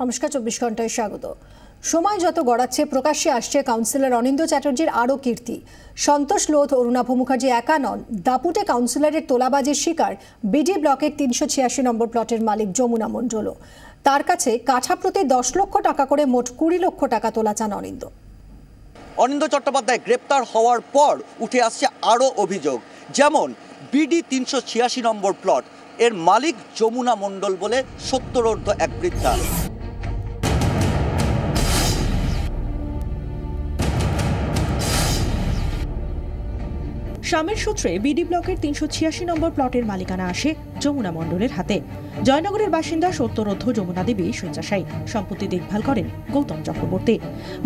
নমস্কার, 24 ঘন্টায় স্বাগত। সময় যত গড়াচ্ছে প্রকাশ্যে আসছে কাউন্সিলর অনিন্দ্য চ্যাটার্জির আরও কীর্তি। সন্তোষ লোধ, অরুণাভ মুখার্জি একা নন, দাপুটে কাউন্সিলরের তোলাবাজির শিকার বিডি ব্লকের 386 নম্বর প্লটের মালিক যমুনা মণ্ডলও। তার কাছে কাঠা প্রতি 10 লক্ষ টাকা করে মোট 20 লক্ষ টাকা তোলা চান অনিন্দ্য। অনিন্দ্য চট্টোপাধ্যায় গ্রেপ্তার হওয়ার পর উঠে আসছে আরও অভিযোগ, যেমন বিডি 386 নম্বর প্লট এর মালিক যমুনা মণ্ডল বলে 70 এক বৃদ্ধা। স্বামীর সূত্রে বিডি ব্লকের 386 নম্বর প্লটের মালিকানা আসে যমুনা মণ্ডলের হাতে। জয়নগরের বাসিন্দা 70 যমুনা দেবী শয্যাশায়ী, সম্পত্তি দেখভাল করেন গৌতম চক্রবর্তী।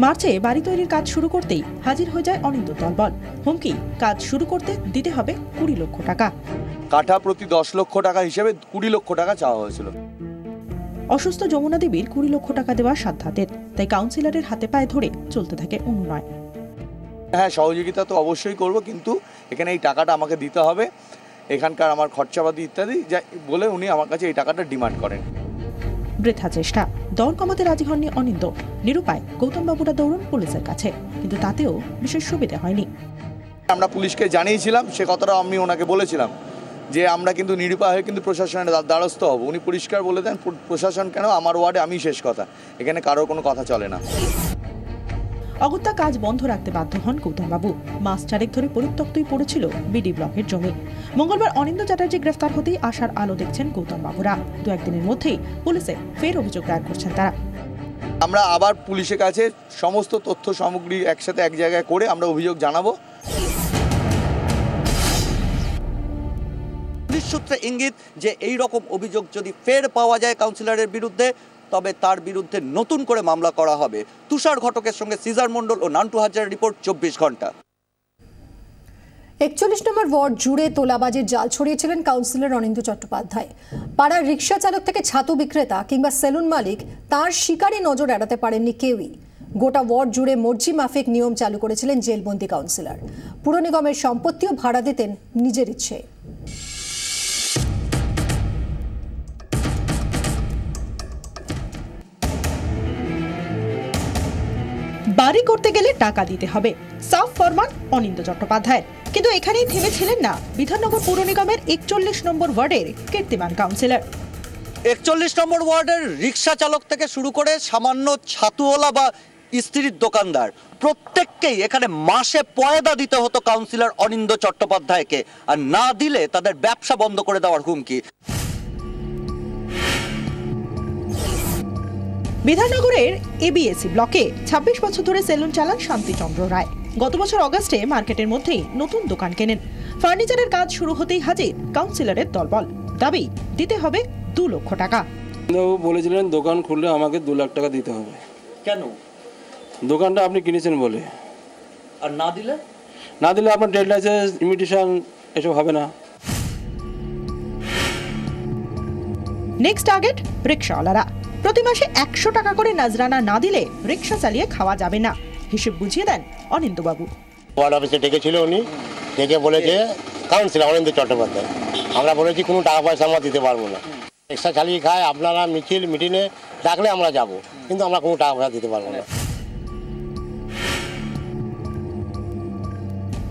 মার্চে বাড়ি তৈরির কাজ শুরু করতেই হাজির হয়ে যায় অনিন্দ্য দলবল। হুমকি, কাজ শুরু করতে দিতে হবে 20 লক্ষ টাকা। কাঠা প্রতি 10 লক্ষ টাকা হিসেবে 20 লক্ষ টাকা চাওয়া হয়েছিল। অসুস্থ যমুনা দেবীর 20 লক্ষ টাকা দেওয়া সাধ্যাতের, তাই কাউন্সিলরের হাতে পায়ে ধরে চলতে থাকে অনুনয়। হ্যাঁ, সহযোগিতা তো অবশ্যই করব, কিন্তু এখানে এই টাকাটা আমাকে দিতে হবে, এখানকার আমার খরচাপাতি ইত্যাদি যা বলে উনি আমার কাছে এই টাকাটা ডিমান্ড করেন। বৃথা চেষ্টা, দর কমাতে রাজি হননি অনিন্দ্য। নিরুপায় গৌতম বাবুরা দৌড়ন পুলিশের কাছে, কিন্তু তাতেও বিশেষ সুবিধা হয়নি। আমরা পুলিশকে জানিয়েছিলাম, সে কথাটা আমি ওনাকে বলেছিলাম যে আমরা কিন্তু নিরুপায় হয়ে কিন্তু প্রশাসনের দ্বারস্থ হব। উনি পরিষ্কার বলে দেন, প্রশাসন কেন, আমার ওয়ার্ডে আমি শেষ কথা, এখানে কারোর কোনো কথা চলে না। অগত্যা কাজ বন্ধ রাখতে বাধ্য হন গৌতম বাবু। মাস 4 ধরে পরিত্যক্তই পড়েছিল বিডি ব্লকের জমি। মঙ্গলবার অনিন্দ্য চ্যাটার্জি গ্রেফতার হতেই আশার আলো দেখছেন গৌতম বাবুরা। 2-1 দিনের মধ্যেই পুলিশে ফের অভিযোগ দায়ের করছেন তারা। আমরা আবার পুলিশের কাছে সমস্ত তথ্য সামগ্রী একসাথে এক জায়গায় করে আমরা অভিযোগ জানাবো। পুলিশ সূত্রে ইঙ্গিত যে এই রকম অভিযোগ যদি ফের পাওয়া যায় কাউন্সিলরের বিরুদ্ধে, তবে তার বিরুদ্ধে নতুন করে মামলা করা হবে। তুষার ঘটকের সঙ্গে সিজার মণ্ডল ও নান্টু হাজারের রিপোর্ট, 24 ঘন্টা। 41 নম্বর ওয়ার্ড জুড়ে তোলাবাজির জাল ছড়িয়েছিলেন কাউন্সিলর অনিন্দ্য চট্টোপাধ্যায়। পাড়ার রিক্সা চালক থেকে ছাতু বিক্রেতা কিংবা সেলুন মালিক, তার শিকারী নজর এড়াতে পারেননি কেউই। গোটা ওয়ার্ড জুড়ে মর্জি মাফিক নিয়ম চালু করেছিলেন জেলবন্দি কাউন্সিলর। পুর নিগমের সম্পত্তিও ভাড়া দিতেন নিজের ইচ্ছে। বাড়ি করতে গেলে টাকা দিতে হবে, সাফ ফরমান অনিন্দ্য চট্টোপাধ্যায়ের। কিন্তু এখানেই থেমেছিলেন না বিধাননগর পুর নিগমের 41 নম্বর ওয়ার্ডের কীর্তিমান কাউন্সিলর। 41 নম্বর ওয়ার্ডের রিক্সা চালক থেকে শুরু করে সামান্য ছাতুওয়ালা বা স্ত্রীর দোকানদার, প্রত্যেককেই এখানে মাসে পয়দা দিতে হতো কাউন্সিলর অনিন্দ্য চট্টোপাধ্যায়কে, আর না দিলে তাদের ব্যবসা বন্ধ করে দেওয়ার হুমকি। বিধাননগরের এবিএসি ব্লকে 26 বছর ধরে সেলুন চালান শান্তিচন্দ্র রায়। গত বছর অগাস্টে মার্কেটের মধ্যেই নতুন দোকান কেনেন। ফার্নিচারের কাজ শুরু হতেই হাজির কাউন্সিলরের দলবল। দাবি দিতে হবে 2 লক্ষ টাকা। বলেছিলেন দোকান খুললে আমাকে 2 লাখ টাকা দিতে হবে। কেন? দোকানটা আপনি কিনেছেন বলে। আর না দিলে আপনার ট্রেড লাইসেন্স, ইমিটেশন এসব হবে না। নেক্সট টার্গেট রিক্সাওয়ালারা। প্রতি মাসে 100 টাকা করে নাজরানা না দিলে রিক্সা চালিয়ে খাওয়া যাবে না, হিসেব বুঝিয়ে দেন অনিন্দ্য বাবু। ওয়ার্ড অফিসে ডেকেছিল, উনি ডেকে বলেছে কাউন্সিলর অনিন্দ্য চট্টোপাধ্যায়। আমরা বলেছি কোনো টাকা পয়সা আমরা দিতে পারবো না, রিক্সা চালিয়ে খায়, আপনারা মিছিল মিটিংয়ে ডাকলে আমরা যাব, কিন্তু আমরা কোনো টাকা পয়সা দিতে পারবো না।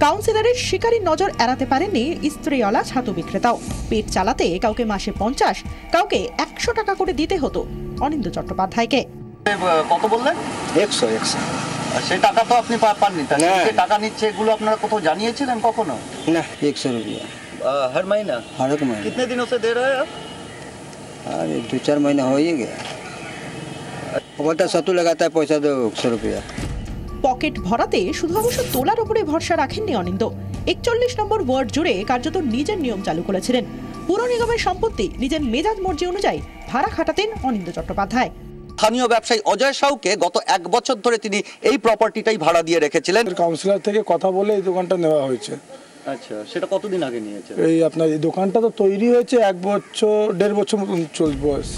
কাউন্সিলরের শিকারীর নজর এড়াতে পারেননি স্ত্রীওয়ালা ছাতু বিক্রেতাও। পেট চালাতে কাউকে মাসে 50, কাউকে 100 টাকা করে দিতে হতো অনিন্দ্য চট্টোপাধ্যায়কে। কত বললেন? 100। সেই টাকা তো আপনি পাননি, যে টাকা নিচ্ছে এগুলো আপনারা কোথাও জানিয়েছিলেন কখনো? না, 100 रुपया हर महीना? हर एक महीना। कितने दिनों से दे रहे हैं आप? अरे 2-4 महीना हो ही गया। बोलता सत्तू लगाता है, पैसा दो 100 रुपया। পকেট ভরাতে শুধু অবশ্য তোলার উপরে ভরসা রাখেননি অনিন্দ্য। 41 নম্বর ওয়ার্ড জুড়ে কার্যত নিজের নিয়ম চালু করেছিলেন। পুর নিগমের সম্পত্তি নিজের মেজাজ মর্জি অনুযায়ী ভাড়া খাটাতেন অনিন্দ্য চট্টোপাধ্যায়। স্থানীয় ব্যবসায়ী অজয় সাউকে গত 1 বছর ধরে তিনি এই প্রপার্টিটাই ভাড়া দিয়ে রেখেছিলেন। কাউন্সিলর থেকে কথা বলে এই দোকানটা নেওয়া হয়েছে। আচ্ছা, সেটা কতদিন আগে নিয়েছে? এই আপনার এই দোকানটা তো তৈরি হয়েছে 1 বছর 1.5 বছর চলবে বয়স।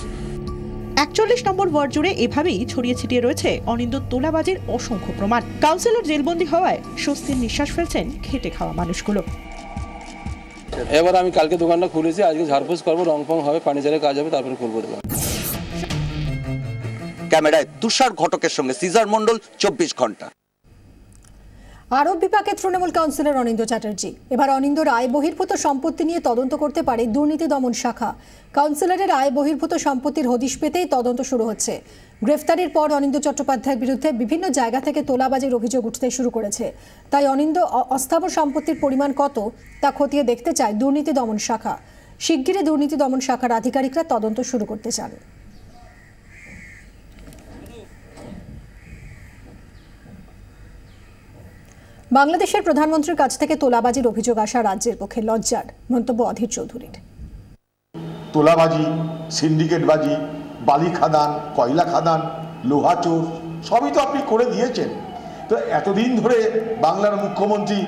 41 নম্বর ওয়ার্ড জুড়ে এভাবেই ছড়িয়ে ছিটিয়ে রয়েছে অনিন্দ্য তোলাবাজির অসংখ্য প্রমাণ। কাউন্সিলর জেলবন্দি হওয়ায় স্বস্তির নিঃশ্বাস ফেলছেন খেটে খাওয়া মানুষগুলো। এবার আমি কালকে দোকানটা খুলেছি, আজকে ঝাড়পোছ করবো, রং ফং হবে, ফার্নিচারের কাজ হবে, তারপরে খুলবো দোকান। ক্যামেরায় তুষার ঘটকের সঙ্গে সিজার মণ্ডল, 24 ঘন্টা। আরব বিপাকে তৃণমূল কাউন্সিলর অনিন্দ্য চ্যাটার্জি। এবার অনিন্দ্যর আয় বহির্ভূত সম্পত্তি নিয়ে তদন্ত করতে পারে দুর্নীতি দমন শাখা। কাউন্সিলরের আয় বহির্ভূত সম্পত্তির হদিশ পেতেই তদন্ত শুরু হচ্ছে। গ্রেফতারির পর অনিন্দ্য চট্টোপাধ্যায়ের বিরুদ্ধে বিভিন্ন জায়গা থেকে তোলাবাজির অভিযোগ উঠতে শুরু করেছে। তাই অনিন্দ্য অস্থাবর সম্পত্তির পরিমাণ কত তা খতিয়ে দেখতে চায় দুর্নীতি দমন শাখা। শিগগিরই দুর্নীতি দমন শাখার আধিকারিকরা তদন্ত শুরু করতে চান। বাংলাদেশের প্রধানমন্ত্রীর কাছ থেকে তোলাবাজির অভিযোগ আসা রাজ্যের পক্ষে লজ্জার, মন্তব্য অধীর চৌধুরীর। তোলাবাজি, সিন্ডিকেটবাজি, বালি খাদান, কয়লা খাদান, লোহা চোর সবই তো আপনি করে দিয়েছেন। তো এতদিন ধরে বাংলার মুখ্যমন্ত্রী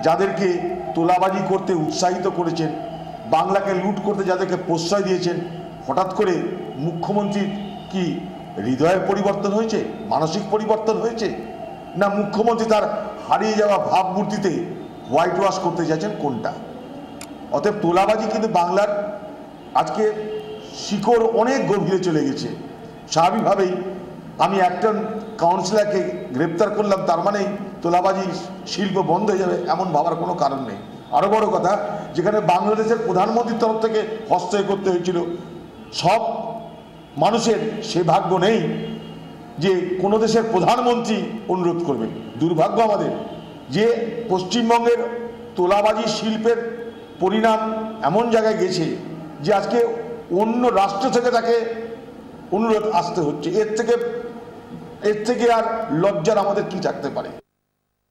যাদেরকে তোলাবাজি করতে উৎসাহিত করেছেন, বাংলাকে লুট করতে যাদেরকে প্রশ্রয় দিয়েছেন, হঠাৎ করে মুখ্যমন্ত্রীর কি হৃদয়ের পরিবর্তন হয়েছে, মানসিক পরিবর্তন হয়েছে, না মুখ্যমন্ত্রী তার হারিয়ে যাওয়া ভাবমূর্তিতে হোয়াইট ওয়াশ করতে চাইছেন, কোনটা? অতএব তোলাবাজি কিন্তু বাংলার আজকে শিকড় অনেক গভীরে চলে গেছে। স্বাভাবিকভাবেই আমি একজন কাউন্সিলরকে গ্রেপ্তার করলাম তার মানে তোলাবাজি শিল্প বন্ধ হয়ে যাবে এমন ভাবার কোনো কারণ নেই। আরও বড় কথা, যেখানে বাংলাদেশের প্রধানমন্ত্রীর তরফ থেকে হস্তক্ষেপ করতে হয়েছিল, সব মানুষের সে ভাগ্য নেই যে কোনো দেশের প্রধানমন্ত্রী অনুরোধ করবেন। দুর্ভাগ্য আমাদের যে পশ্চিমবঙ্গের তোলাবাজি শিল্পের পরিণাম এমন জায়গায় গেছে যে আজকে অন্য রাষ্ট্র থেকে তাকে অনুরোধ আসতে হচ্ছে। এর থেকে আর লজ্জার আমাদের কি থাকতে পারে?